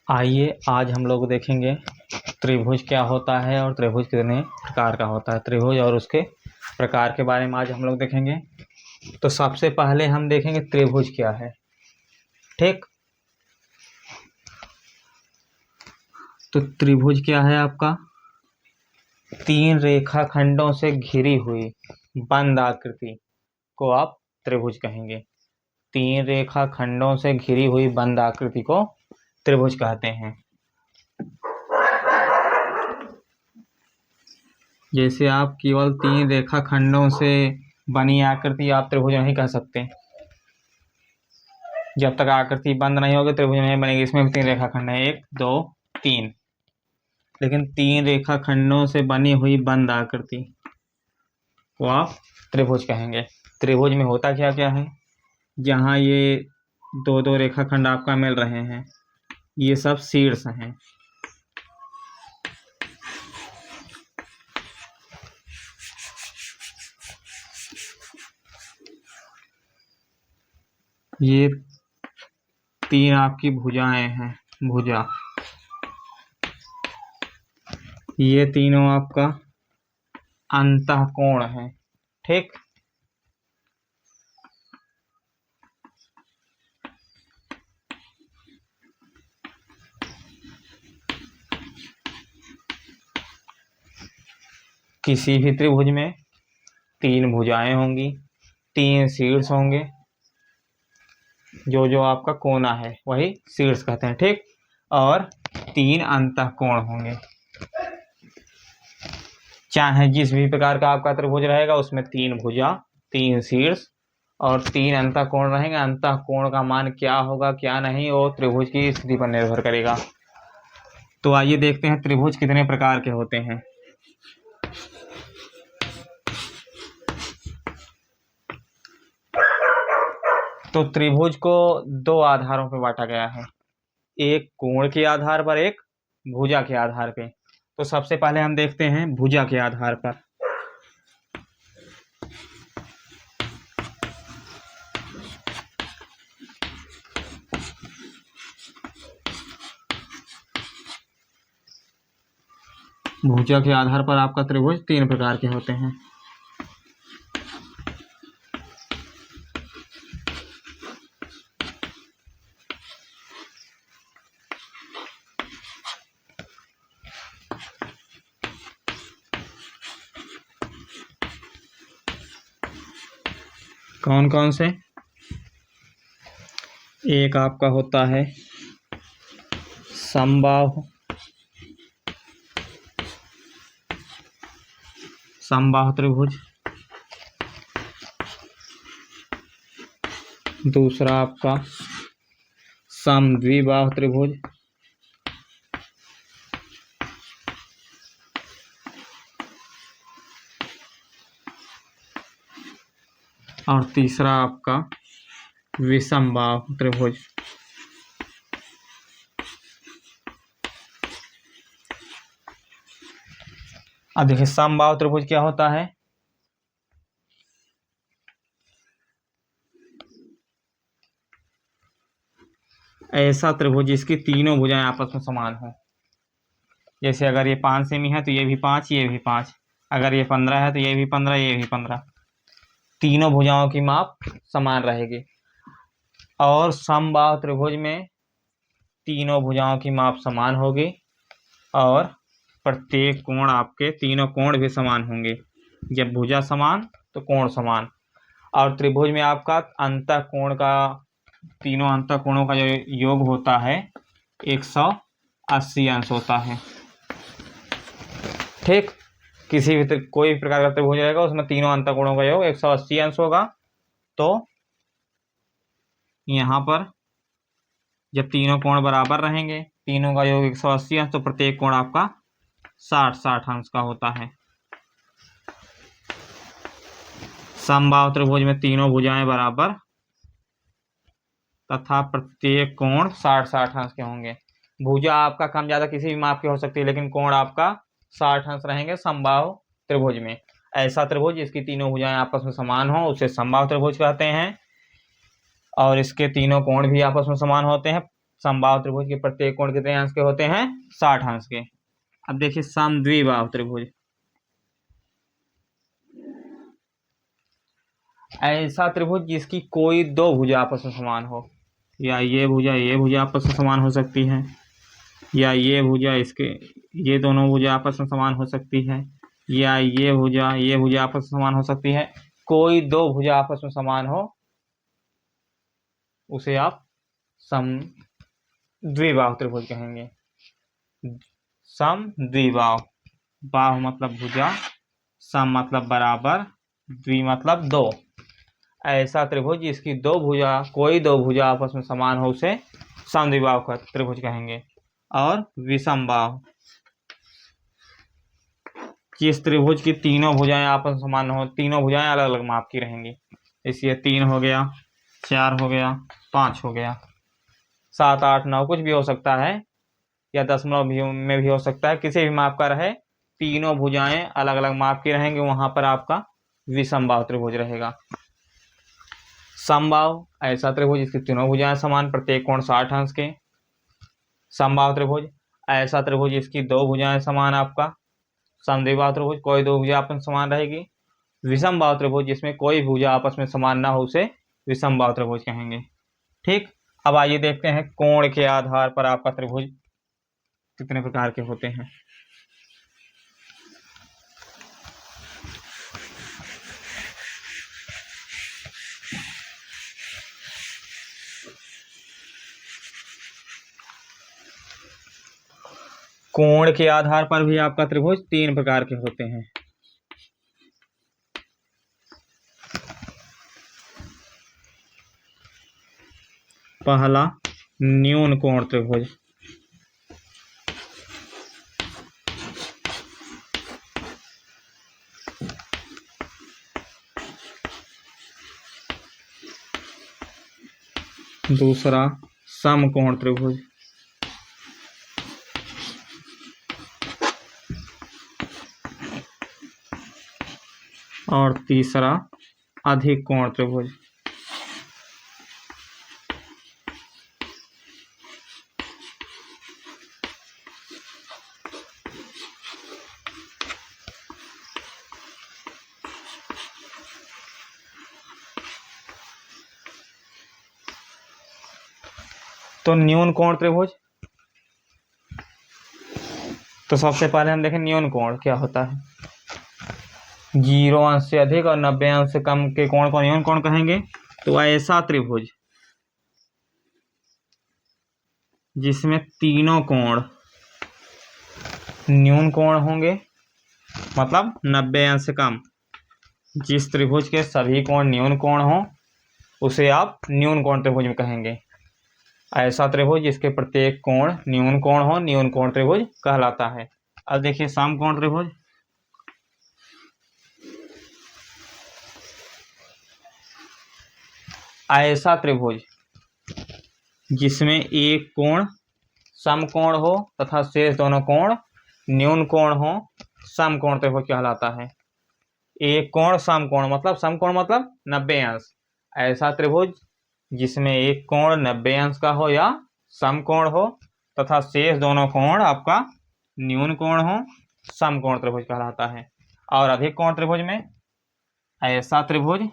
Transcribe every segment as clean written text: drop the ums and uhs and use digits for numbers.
आइए आज हम लोग देखेंगे त्रिभुज क्या होता है और त्रिभुज कितने प्रकार का होता है। त्रिभुज और उसके प्रकार के बारे में आज हम लोग देखेंगे। तो सबसे पहले हम देखेंगे त्रिभुज क्या है। ठीक, तो त्रिभुज क्या है आपका? तीन रेखाखंडों से घिरी हुई बंद आकृति को आप त्रिभुज कहेंगे। तीन रेखाखंडों से घिरी हुई बंद आकृति को त्रिभुज कहते हैं। जैसे आप केवल तीन रेखाखंडों से बनी आकृति आप त्रिभुज नहीं कह सकते। जब तक आकृति बंद नहीं होगी त्रिभुज नहीं बनेगी। इसमें भी तीन रेखाखंड है, 1 2 3, लेकिन तीन रेखाखंडों से बनी हुई बंद आकृति को आप त्रिभुज कहेंगे। त्रिभुज में होता क्या क्या है? जहाँ ये दो दो रेखाखंड आपका मिल रहे हैं, ये सब शीर्ष हैं। ये तीन आपकी भुजाएं हैं, भुजा। ये तीनों आपका अंतःकोण है। ठीक, किसी भी त्रिभुज में तीन भुजाएं होंगी, तीन शीर्ष होंगे। जो जो आपका कोना है वही शीर्ष कहते हैं। ठीक, और तीन अंतःकोण होंगे। चाहे जिस भी प्रकार का आपका त्रिभुज रहेगा उसमें तीन भुजा, तीन शीर्ष और तीन अंतःकोण रहेंगे। अंतःकोण का मान क्या होगा क्या नहीं वो त्रिभुज की स्थिति पर निर्भर करेगा। तो आइए देखते हैं त्रिभुज कितने प्रकार के होते हैं। तो त्रिभुज को दो आधारों पर बांटा गया है, एक कोण के आधार पर, एक भुजा के आधार पे। तो सबसे पहले हम देखते हैं भुजा के आधार पर। भुजा के आधार पर आपका त्रिभुज तीन प्रकार के होते हैं। कौन कौन से? एक आपका होता है समबाहु, समबाहु त्रिभुज। दूसरा आपका समद्विबाहु त्रिभुज। और तीसरा आपका विषमबाहु त्रिभुज। अब देखिए समबाहु त्रिभुज क्या होता है। ऐसा त्रिभुज जिसकी तीनों भुजाएं आपस में समान हो। जैसे अगर ये 5 सेमी है तो ये भी 5, ये भी 5। अगर ये 15 है तो ये भी 15, ये भी 15। तीनों भुजाओं की माप समान रहेगी। और समबाहु त्रिभुज में तीनों भुजाओं की माप समान होगी और प्रत्येक कोण, आपके तीनों कोण भी समान होंगे। जब भुजा समान तो कोण समान। और त्रिभुज में आपका अंतःकोण का, तीनों अंतःकोणों का जो योग होता है 180 अंश होता है। ठीक, किसी भी कोई भी प्रकार का त्रिभुज रहेगा उसमें तीनों अंतःकोणों का योग 180 अंश होगा। तो यहाँ पर जब तीनों कोण बराबर रहेंगे, तीनों का योग 180 अंश, तो प्रत्येक कोण आपका 60 अंश का होता है। समबाहु त्रिभुज में तीनों भुजाएं बराबर तथा प्रत्येक कोण 60 अंश के होंगे। भुजा आपका कम ज्यादा किसी भी माप की हो सकती है, लेकिन कोण आपका 60 अंश रहेंगे समबाहु त्रिभुज में। ऐसा त्रिभुज जिसकी तीनों भुजाएं आपस में समान हो उसे समबाहु त्रिभुज कहते हैं। और इसके तीनों कोण भी आपस में समान होते हैं। समबाहु त्रिभुज के प्रत्येक कोण कितने अंश के होते हैं? 60 अंश के। अब देखिए समद्विबाहु त्रिभुज, ऐसा त्रिभुज जिसकी कोई दो भुजा आपस में समान हो, या ये भुजा आपस में समान हो सकती है, या ये भुजा ये दोनों भुजा आपस में समान हो सकती है, या ये भुजा आपस में समान हो सकती है। कोई दो भुजा आपस में समान हो उसे आप समद्विबाहु त्रिभुज कहेंगे। समद्विबाहु, बाहु मतलब भुजा, सम मतलब बराबर, द्वि मतलब दो। ऐसा त्रिभुज जिसकी कोई दो भुजा आपस में समान हो उसे समद्विबाहु का त्रिभुज कहेंगे। और विषमबाहु, जिस त्रिभुज की तीनों भुजाएं आपस में समान हो, तीनों भुजाएं अलग अलग माप की रहेंगी। इसलिए 3 हो गया, 4 हो गया, 5 हो गया, 7, 8, 9 कुछ भी हो सकता है, या दशमलव में भी हो सकता है, किसी भी माप का रहे, तीनों भुजाएं अलग अलग माप की रहेंगे, वहां पर आपका विषमबाहु त्रिभुज रहेगा। समबाहु, ऐसा त्रिभुज जिसकी तीनों भुजाएं समान, प्रत्येक कोण 60 अंश के। समबाहु त्रिभुज, ऐसा त्रिभुज जिसकी दो भुजाएं समान, आपका समद्विबाहु त्रिभुज, कोई दो भुजा आपस में समान रहेगी। विषमबाहु त्रिभुज, जिसमें कोई भुजा आपस में समान ना हो उसे विषमबाहु त्रिभुज कहेंगे। ठीक, अब आइए देखते हैं कोण के आधार पर आपका त्रिभुज कितने प्रकार के होते हैं। कोण के आधार पर भी आपका त्रिभुज 3 प्रकार के होते हैं। पहला न्यून कोण त्रिभुज, दूसरा समकोण त्रिभुज, और तीसरा अधिक कोण त्रिभुज। तो न्यून कोण त्रिभुज, तो सबसे पहले हम देखें न्यून कोण क्या होता है। 0 अंश से अधिक और 90 अंश से कम के कोण को न्यून कोण कहेंगे। तो ऐसा त्रिभुज जिसमें तीनों कोण न्यून कोण होंगे, मतलब 90 अंश से कम, जिस त्रिभुज के सभी कोण न्यून कोण हो उसे आप न्यून कोण त्रिभुज में कहेंगे। ऐसा त्रिभुज जिसके प्रत्येक कोण न्यून कोण हो न्यून कोण त्रिभुज कहलाता है। अब देखिए समकोण त्रिभुज, ऐसा त्रिभुज जिसमें एक कोण समकोण हो तथा शेष दोनों कोण न्यून कोण हो, समकोण त्रिभुज कहलाता है। एक कोण समकोण मतलब 90 अंश। ऐसा त्रिभुज जिसमें एक कोण 90 अंश का हो या समकोण हो तथा शेष दोनों कोण आपका न्यून कोण हो, समकोण त्रिभुज कहलाता है। और अधिक कोण त्रिभुज में ऐसा त्रिभुज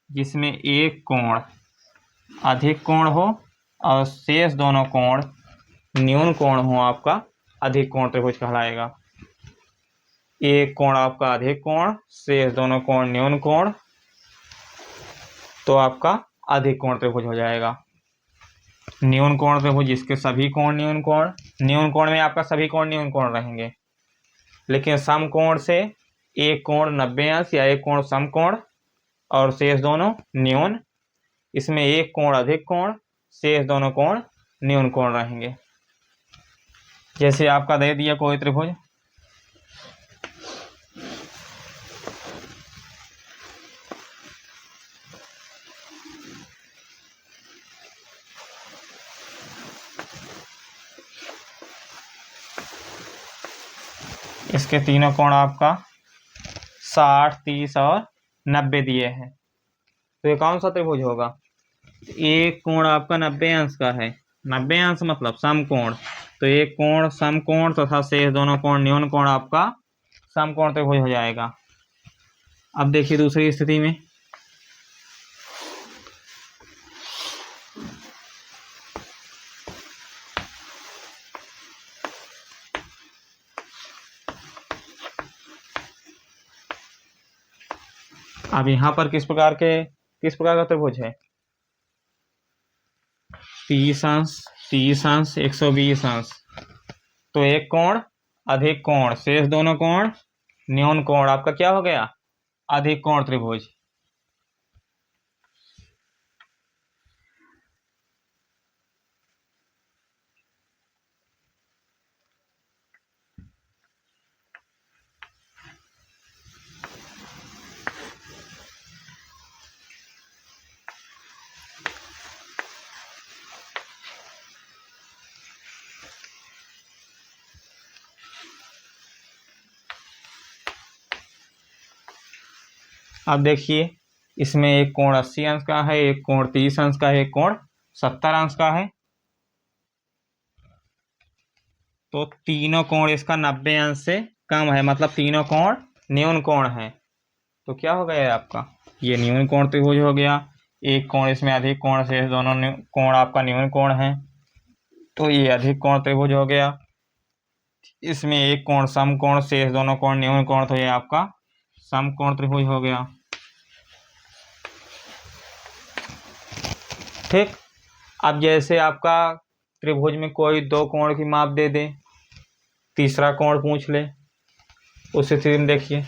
जिसमें एक कोण अधिक कोण हो और शेष दोनों कोण न्यून कोण हो, आपका अधिक कोण त्रिभुज कहलाएगा। एक कोण आपका अधिक कोण, शेष दोनों कोण न्यून कोण, तो आपका अधिक कोण त्रिभुज हो जाएगा। न्यून कोण त्रिभुज जिसके सभी कोण न्यून कोण में आपका सभी कोण न्यून कोण रहेंगे, लेकिन समकोण से एक कोण 90 अंश या एक कोण समकोण और शेष दोनों न्यून, इसमें एक कोण अधिक कोण, शेष दोनों कोण न्यून कोण रहेंगे। जैसे आपका दे दिया कोई त्रिभुज, इसके तीनों कोण आपका 60, 30 और 90 दिए हैं, तो ये कौन सा त्रिभुज होगा? एक कोण आपका 90 अंश का है, 90 अंश मतलब समकोण, तो एक कोण समकोण तथा शेष दोनों कोण न्यून कोण आपका समकोण त्रिभुज हो जाएगा। अब देखिए दूसरी स्थिति में, अब यहाँ पर किस प्रकार का त्रिभुज है, 30 अंश 120 अंश, तो एक कोण अधिक कोण शेष दोनों कोण न्यून कोण आपका क्या हो गया, अधिक कोण त्रिभुज। अब देखिए इसमें एक कोण 80 अंश का है, एक कोण 30 अंश का है, एक कोण 70 अंश का है, तो तीनों कोण इसका 90 अंश से कम है, मतलब तीनों कोण न्यून कोण है। तो क्या हो गया आपका, ये न्यून कोण त्रिभुज हो गया। एक कोण इसमें अधिक कोण शेष दोनों कोण आपका न्यून कोण है, तो ये अधिक कोण त्रिभुज हो गया। इसमें एक कोण समकोण शेष दोनों कोण न्यून कोण, तो ये आपका समकोण त्रिभुज हो गया। ठीक, अब जैसे आपका त्रिभुज में कोई दो कोण की माप दे दे, तीसरा कोण पूछ ले, उस स्थिति में देखिए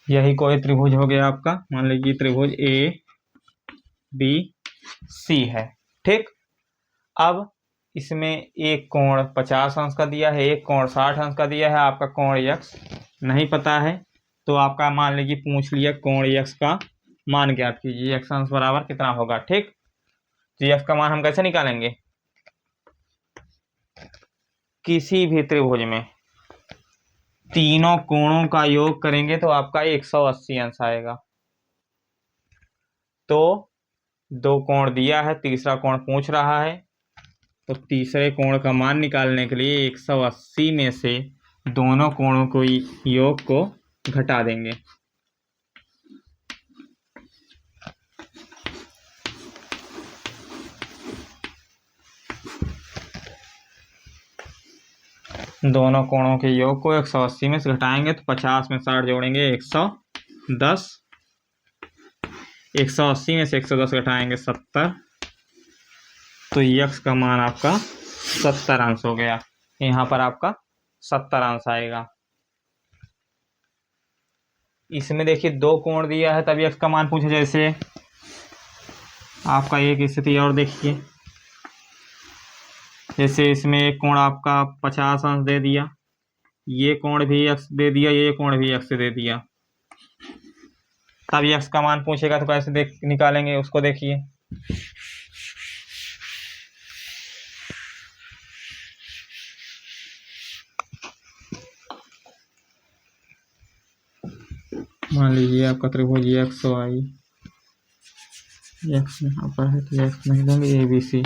यही कोई त्रिभुज हो गया आपका, मान लीजिए त्रिभुज ए बी सी है। ठीक, अब इसमें एक कोण 50 अंश का दिया है, एक कोण 60 अंश का दिया है, आपका कोण यक्स नहीं पता है, तो आपका मान लीजिए पूछ लिया कोण यक्स का मान ज्ञात कीजिए, यक्स अंश बराबर कितना होगा। ठीक, तो यक्स का मान हम कैसे निकालेंगे, किसी भी त्रिभुज में तीनों कोणों का योग करेंगे तो आपका 180 अंश आएगा। तो दो कोण दिया है, तीसरा कोण पूछ रहा है, तो तीसरे कोण का मान निकालने के लिए 180 में से दोनों कोणों को योग को घटा देंगे। दोनों कोणों के योग को 180 में से घटाएंगे तो 50 में 60 जोड़ेंगे 110, 180 में से 110 घटाएंगे 70, तो यक्स का मान आपका 70 अंश हो गया। यहाँ पर आपका 70 अंश आएगा। इसमें देखिए दो कोण दिया है तब यक्स का मान पूछे, जैसे आपका एक स्थिति और देखिए, जैसे इसमें एक कोण आपका 50 अंश दे दिया, ये कोण भी यक्स दे दिया, ये कोण भी यक्स दे दिया, तब यक्स का मान पूछेगा तो कैसे निकालेंगे उसको देखिए। मान लीजिए आपका त्रिभुज एक्स वाई, एक्स यहाँ पर है तो एक्स नहीं लेंगे, ए बी सी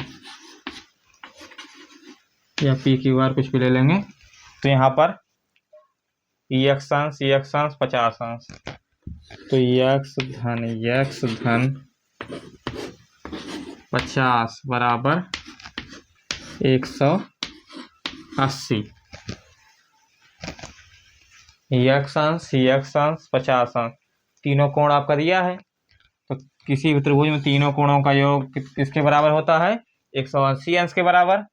या पी क्यू आर कुछ भी ले लेंगे, तो यहाँ पर एक्स अंश 50 अंश, तो यक्स धन 50 बराबर 180, यक्स अंश 50 अंश, तीनों कोण आपका दिया है, तो किसी भी त्रिभुज में तीनों कोणों का योग किसके बराबर होता है, 180 अंश के बराबर।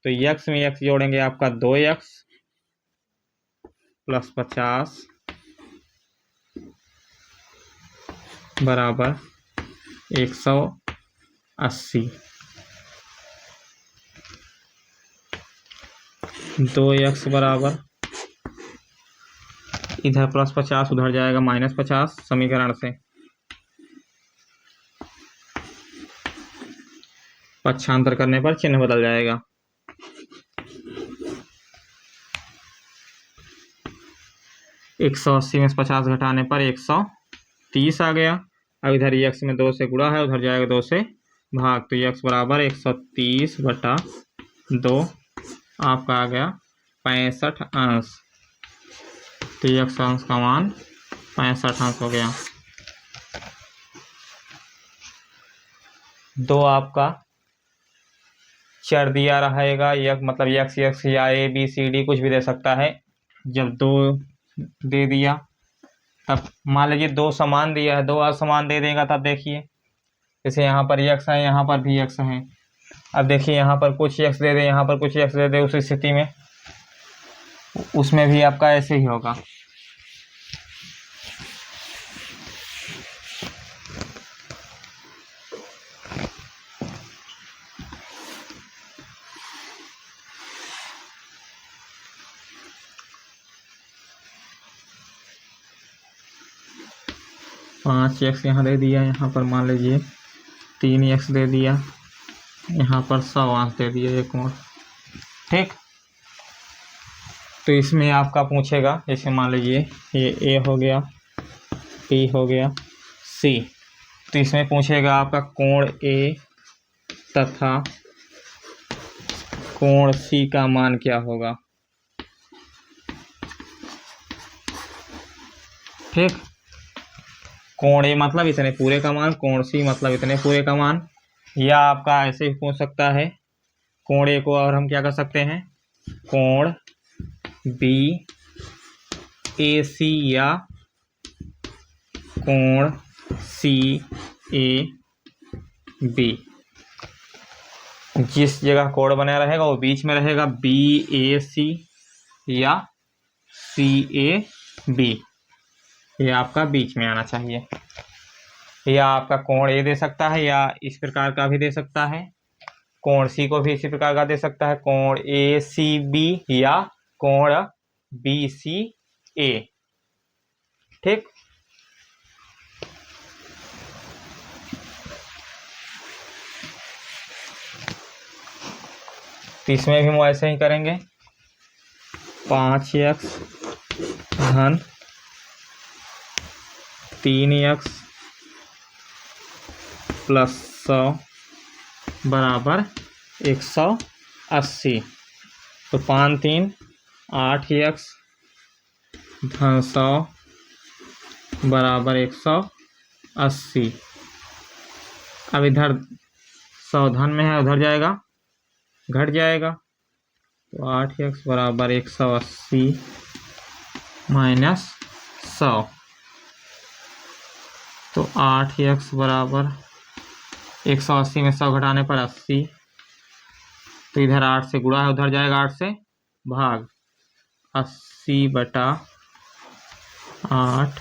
तो यक्स में यक्स जोड़ेंगे आपका 2x प्लस 50 बराबर 180। 2x बराबर इधर प्लस 50 उधर जाएगा माइनस 50 समीकरण से। पक्षांतर करने पर चिन्ह बदल जाएगा। एक 180 में से 50 घटाने पर 130 आ गया। अब इधर x में 2 से गुणा है, उधर जाएगा 2 से भाग, तो x बराबर 130/2 आपका आ गया 65 अंश। तो x अंश का मान 65 अंश हो गया। 2 आपका चर दिया रहेगा, मतलब x या a b c d कुछ भी दे सकता है। जब 2 दे दिया तब मान लीजिए 2 समान दिया है, 2 असमान दे देगा तब देखिए, जैसे यहाँ पर x है, यहाँ पर भी x है। अब देखिए यहाँ पर कुछ x दे दे, यहाँ पर कुछ x दे दे, उस स्थिति में उसमें भी आपका ऐसे ही होगा। पाँच x यहाँ दे दिया, यहाँ पर मान लीजिए 3x दे दिया, यहाँ पर 100 अंश दे दिया एक और। ठीक, तो इसमें आपका पूछेगा, जैसे मान लीजिए ये a हो गया, b हो गया, c, तो इसमें पूछेगा आपका कोण a तथा कोण c का मान क्या होगा। ठीक, कोण a मतलब इतने पूरे का मान, कोण c मतलब इतने पूरे का मान। या आपका ऐसे ही पूछ सकता है, कोण a को और हम क्या कर सकते हैं, कोण b AC या कोण CAB। जिस जगह कोण बना रहेगा वो बीच में रहेगा, BAC या CAB, ये आपका बीच में आना चाहिए। या आपका कोण A दे सकता है, या इस प्रकार का भी दे सकता है, कोण C को भी इसी प्रकार का दे सकता है, कोण ACB या कोण BCA। ठीक, तो इसमें भी हम ऐसे ही करेंगे, 5x धन 3x प्लस 100 बराबर 180। तो 5 3 8x धन 100 बराबर 180। अब इधर 100 धन में है, उधर जाएगा घट जाएगा, तो 8x बराबर 180 माइनस 100, तो 8x बराबर 180 में 100 घटाने पर 80, तो इधर 8 से गुणा है, उधर जाएगा 8 से भाग, 80/8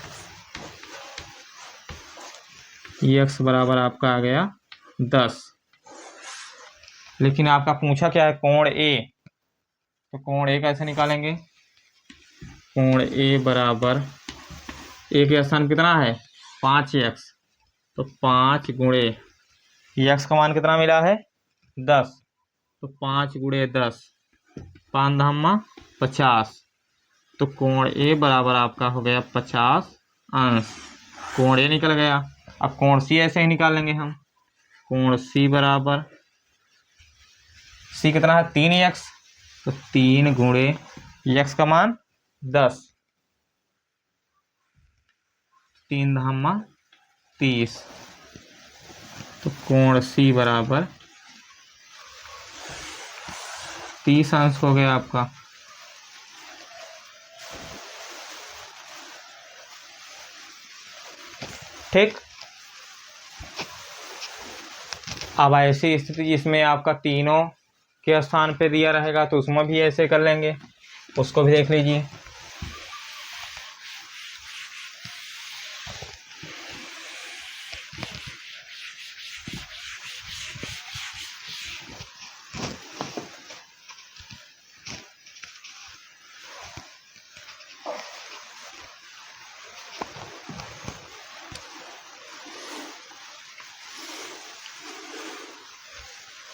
x बराबर आपका आ गया 10। लेकिन आपका पूछा क्या है, कोण A, तो कोण A कैसे निकालेंगे, कोण A बराबर A के स्थान कितना है 5x, तो 5 गुणे x का मान कितना मिला है 10, तो 5 गुणे 10, 5 धामा 50, तो कोण A बराबर आपका हो गया 50 अंश। कोण A निकल गया। अब कोण C ऐसे ही निकाल लेंगे हम, कोण C बराबर, C कितना है 3x, तो 3 गुणे x का मान 10, 3 धामा 30, तो कोण C बराबर 30 अंश हो गया आपका। ठीक, अब ऐसी स्थिति जिसमें आपका तीनों के स्थान पे दिया रहेगा तो उसमें भी ऐसे कर लेंगे, उसको भी देख लीजिए।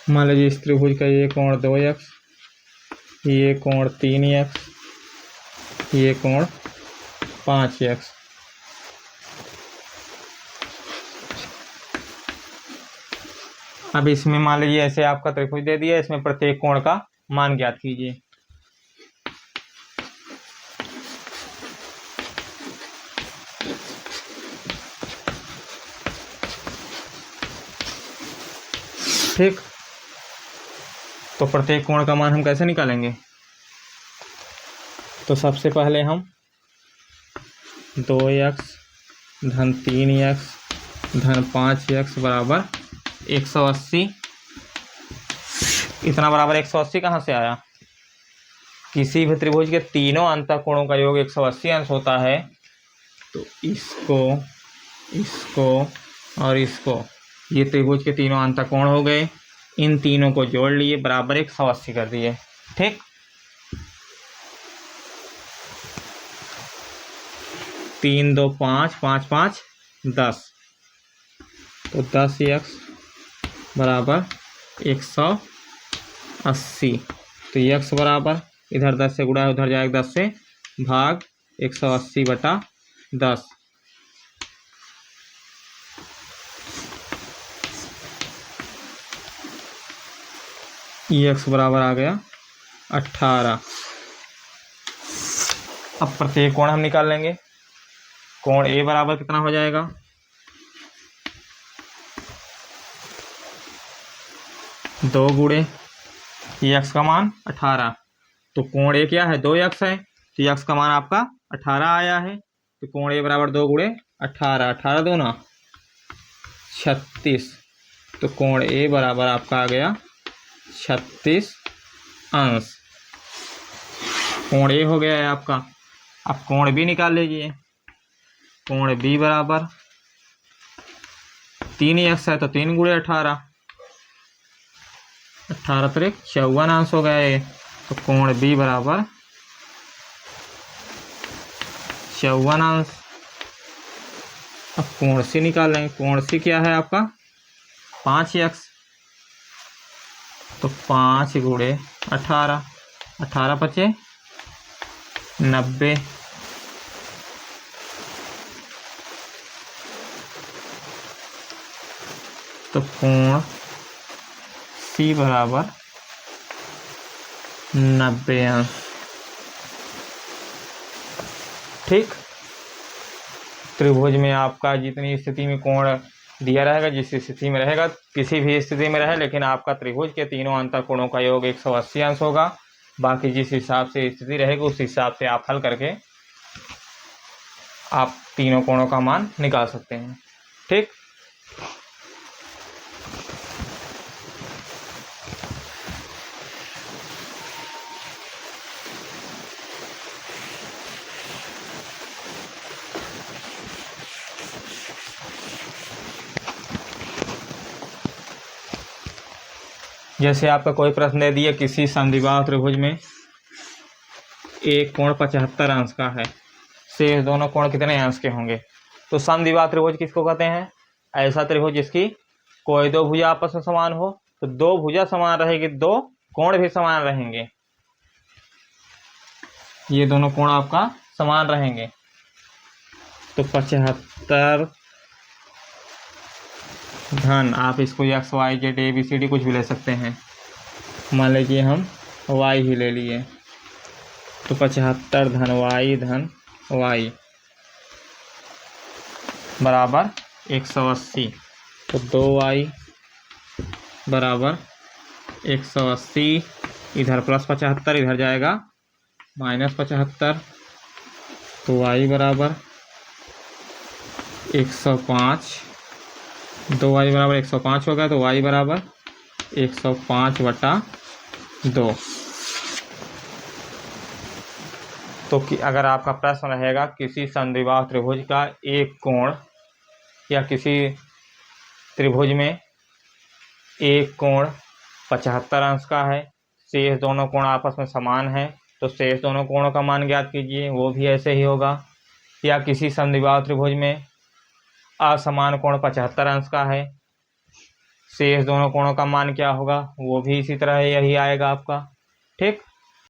मान लीजिए इस त्रिभुज का ये कोण 2x, ये कोण 3x, ये कोण 5x। अब इसमें मान लीजिए ऐसे आपका त्रिभुज दे दिया, इसमें प्रत्येक कोण का मान ज्ञात कीजिए। ठीक, तो प्रत्येक कोण का मान हम कैसे निकालेंगे? तो सबसे पहले हम 2x धन 3x धन 5x बराबर 180, इतना बराबर 180 कहाँ से आया? किसी भी त्रिभुज के तीनों अंतःकोणों का योग 180 अंश होता है। तो इसको, इसको और इसको, ये त्रिभुज के तीनों अंतःकोण हो गए। इन तीनों को जोड़ लिए, बराबर 180 कर दिए। ठीक, तीन दो पाँच, पाँच पाँच 10, तो 10x बराबर 180। तो x बराबर इधर 10 से गुणा है, उधर जाएगा 10 से भाग 180 बटा 10। x बराबर आ गया 18। अब प्रत्येक कोण हम निकाल लेंगे। कोण A बराबर कितना हो जाएगा? 2 गुणे x का मान 18। तो कोण A क्या है? 2x है, तो x का मान आपका 18 आया है। तो कोण A बराबर 2 गुणे 18, 18 दूना 36। तो कोण A बराबर आपका आ गया 36 अंश। कोण A हो गया है आपका। अब कोण B निकाल लीजिए। कोण B बराबर 3x है, तो 3 गुणे 18, 18 त्रिक 54 अंश हो गया है। तो कोण B बराबर 54 अंश। अब कोण C निकाल लेंगे। कोण C क्या है आपका? 5x, तो 5 गुणे 18, 18 पचे 90। तो कोण C बराबर 90 अंश। ठीक, त्रिभुज में आपका जितनी स्थिति में कोण दिया रहेगा, जिस स्थिति में रहेगा, किसी भी स्थिति में रहे, लेकिन आपका त्रिभुज के तीनों अंतःकोणों का योग 180 अंश होगा। बाकी जिस हिसाब से स्थिति रहेगी उस हिसाब से आप हल करके आप तीनों कोणों का मान निकाल सकते हैं। ठीक, जैसे आपका कोई प्रश्न दे दिया, किसी समद्विबाहु त्रिभुज में एक कोण 75 अंश का है, शेष दोनों कोण कितने अंश के होंगे? तो समद्विबाहु त्रिभुज किसको कहते हैं? ऐसा त्रिभुज जिसकी कोई दो भुजा आपस में समान हो। तो दो भुजा समान रहेगी, दो कोण भी समान रहेंगे, ये दोनों कोण आपका समान रहेंगे। तो 75 धन, आप इसको x y z a b c d कुछ भी ले सकते हैं। मान लीजिए हम y ही ले लिए, तो 75 धन y बराबर 180। तो 2y बराबर 180, इधर प्लस 75, इधर जाएगा माइनस 75। तो y बराबर 105, 2y बराबर 105 होगा। तो y बराबर 105 बटा 2। तो कि अगर आपका प्रश्न रहेगा किसी समद्विबाहु त्रिभुज का एक कोण, या किसी त्रिभुज में एक कोण 75 अंश का है, शेष दोनों कोण आपस में समान है, तो शेष दोनों कोणों का मान ज्ञात कीजिए, वो भी ऐसे ही होगा। या किसी समद्विबाहु त्रिभुज में असमान कोण 75 अंश का है, शेष दोनों कोणों का मान क्या होगा, वो भी इसी तरह यही आएगा आपका। ठीक,